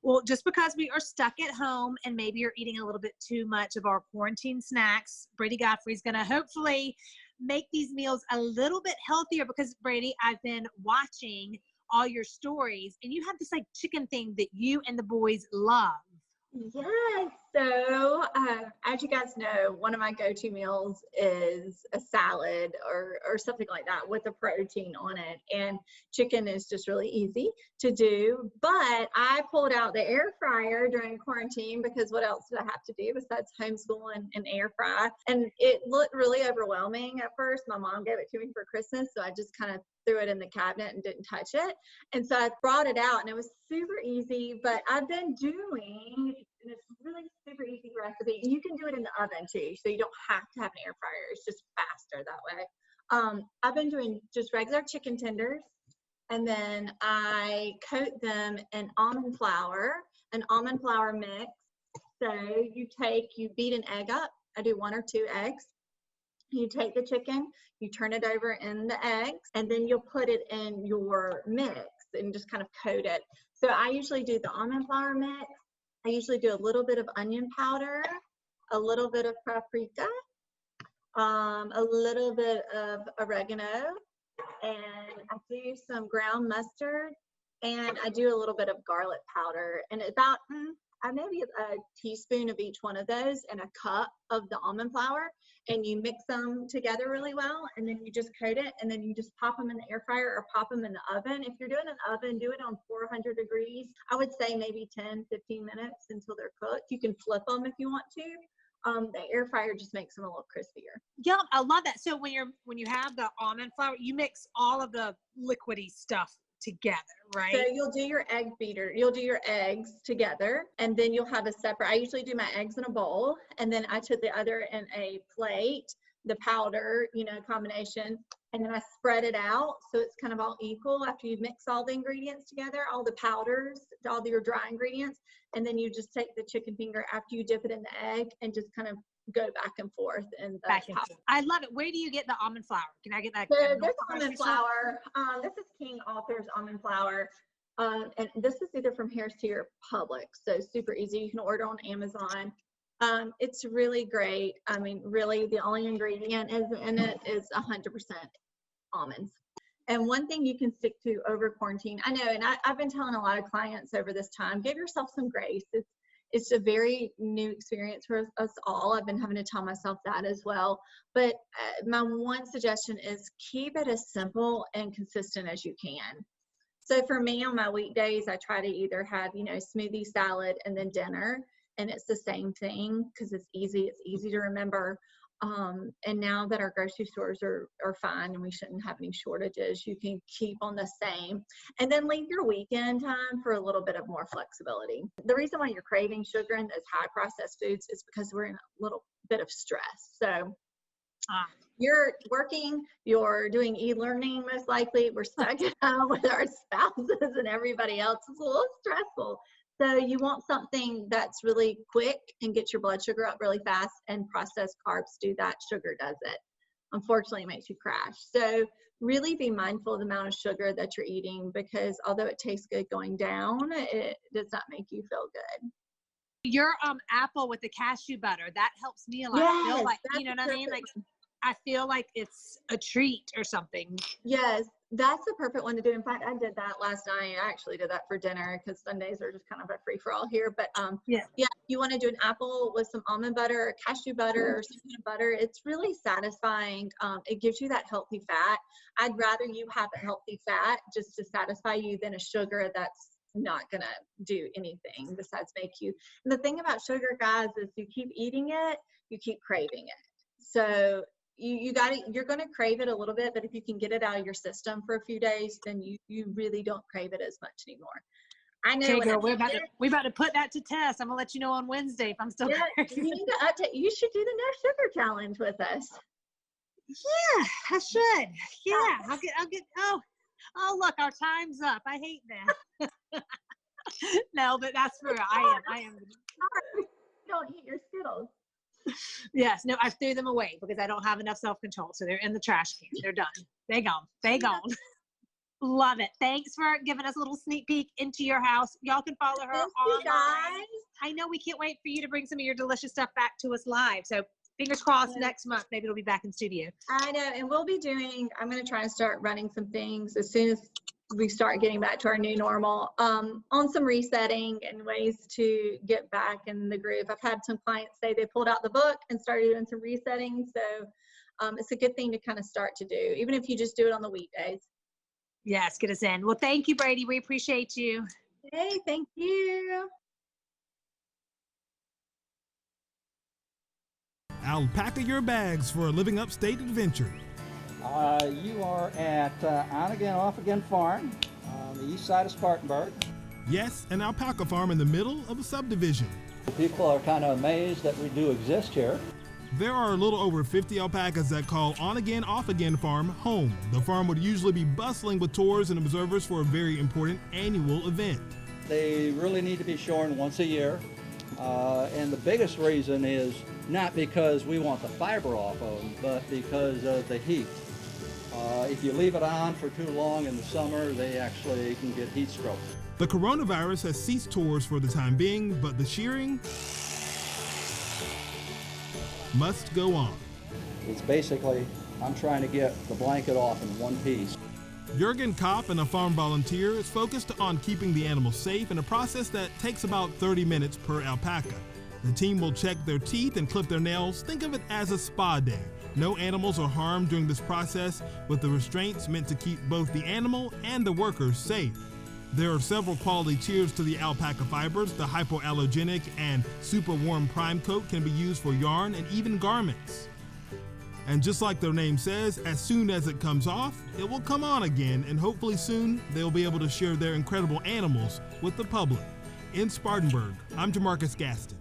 Well, just because we are stuck at home and maybe you're eating a little bit too much of our quarantine snacks, Brady Godfrey's going to hopefully make these meals a little bit healthier, because Brady, I've been watching all your stories and you have this like chicken thing that you and the boys love. Yes. So, as you guys know, one of my go-to meals is a salad or something like that with a protein on it. And chicken is just really easy to do. But I pulled out the air fryer during quarantine because what else did I have to do besides homeschool and air fry? And it looked really overwhelming at first. My mom gave it to me for Christmas, so I just kind of threw it in the cabinet and didn't touch it. And so I brought it out and it was super easy, but I've been doing, and it's really super easy recipe. You can do it in the oven too, so you don't have to have an air fryer. It's just faster that way. I've been doing just regular chicken tenders, and then I coat them in almond flour, an almond flour mix. So you beat an egg up. I do 1 or 2 eggs. You take the chicken, you turn it over in the eggs, and then you'll put it in your mix and just kind of coat it. So I usually do the almond flour mix. I usually do a little bit of onion powder, a little bit of paprika, a little bit of oregano, and I do some ground mustard, and I do a little bit of garlic powder, and about maybe a teaspoon of each one of those and a cup of the almond flour, and you mix them together really well, and then you just coat it, and then you just pop them in the air fryer or pop them in the oven. If you're doing an oven, do it on 400 degrees. I would say maybe 10, 15 minutes until they're cooked. You can flip them if you want to. The air fryer just makes them a little crispier. Yeah, I love that. So when you have the almond flour, you mix all of the liquidy stuff together, right? So you'll do your egg beater, you'll do your eggs together, and then you'll have a separate, I usually do my eggs in a bowl, and then I put the other in a plate, the powder, combination, and then I spread it out so it's kind of all equal after you mix all the ingredients together, all the powders, all your dry ingredients, and then you just take the chicken finger after you dip it in the egg and just kind of go back and forth. And I love it. Where do you get the almond flour? Can I get that? So this almond flour, this is King Author's almond flour, and this is either from Harris Tea or Publix, so super easy. You can order on Amazon. It's really great. I mean, really, the only ingredient in it is 100% almonds. And one thing you can stick to over quarantine, I know, and I've been telling a lot of clients over this time, give yourself some grace. It's a very new experience for us all. I've been having to tell myself that as well. But my one suggestion is keep it as simple and consistent as you can. So for me, on my weekdays, I try to either have, smoothie, salad, and then dinner. And it's the same thing because it's easy to remember. And now that our grocery stores are fine and we shouldn't have any shortages, you can keep on the same and then leave your weekend time for a little bit of more flexibility. The reason why you're craving sugar and those high processed foods is because we're in a little bit of stress. So you're working, you're doing e-learning most likely, we're stuck at home with our spouses and everybody else. It's a little stressful. So you want something that's really quick and gets your blood sugar up really fast, and processed carbs do that. Sugar does it. Unfortunately, it makes you crash. So really be mindful of the amount of sugar that you're eating, because although it tastes good going down, it does not make you feel good. Your apple with the cashew butter, that helps me a lot. Yes, I feel like, you know what I mean? Like, I feel like it's a treat or something. Yes, that's the perfect one to do. In fact, I did that last night. I actually did that for dinner because Sundays are just kind of a free-for-all here. But yeah, you want to do an apple with some almond butter or cashew butter or some peanut butter. It's really satisfying. It gives you that healthy fat. I'd rather you have a healthy fat just to satisfy you than a sugar that's not gonna do anything besides make you. And the thing about sugar, guys, is you keep eating it, you keep craving it. So you're going to crave it a little bit, but if you can get it out of your system for a few days, then you really don't crave it as much anymore. I know. Okay, girl, we're about to put that to test. I'm gonna let you know on Wednesday if I'm still. Yeah, you need to update. You should do the no sugar challenge with us. Yeah, I should. Yeah, I'll get. Oh, look, our time's up. I hate that. No, but that's for real. I am. Don't eat your Skittles. Yes, no, I threw them away because I don't have enough self-control. So they're in the trash can. They're done. They gone. Love it. Thanks for giving us a little sneak peek into your house. Y'all can follow her Thank you, online. guys. I know we can't wait for you to bring some of your delicious stuff back to us live. So fingers crossed next month, maybe it'll be back in studio. I know, and we'll be doing, I'm going to try and start running some things as soon as we start getting back to our new normal, on some resetting and ways to get back in the groove. I've had some clients say they pulled out the book and started doing some resetting. So it's a good thing to kind of start to do, even if you just do it on the weekdays. Yes, get us in. Well, thank you, Brady. We appreciate you. Hey, thank you. Alpaca your bags for a living upstate adventure. You are at On Again, Off Again Farm on the east side of Spartanburg. Yes, an alpaca farm in the middle of a subdivision. People are kind of amazed that we do exist here. There are a little over 50 alpacas that call On Again, Off Again Farm home. The farm would usually be bustling with tours and observers for a very important annual event. They really need to be shorn once a year. And the biggest reason is not because we want the fiber off of them, but because of the heat. If you leave it on for too long in the summer, they actually can get heat stroke. The coronavirus has ceased tours for the time being, but the shearing must go on. It's basically, I'm trying to get the blanket off in one piece. Jurgen Kopp, and a farm volunteer, is focused on keeping the animals safe in a process that takes about 30 minutes per alpaca. The team will check their teeth and clip their nails. Think of it as a spa day. No animals are harmed during this process, with the restraints meant to keep both the animal and the workers safe. There are several quality tiers to the alpaca fibers. The hypoallergenic and super warm prime coat can be used for yarn and even garments. And just like their name says, as soon as it comes off, it will come on again, and hopefully soon they'll be able to share their incredible animals with the public. In Spartanburg, I'm Jamarcus Gaston.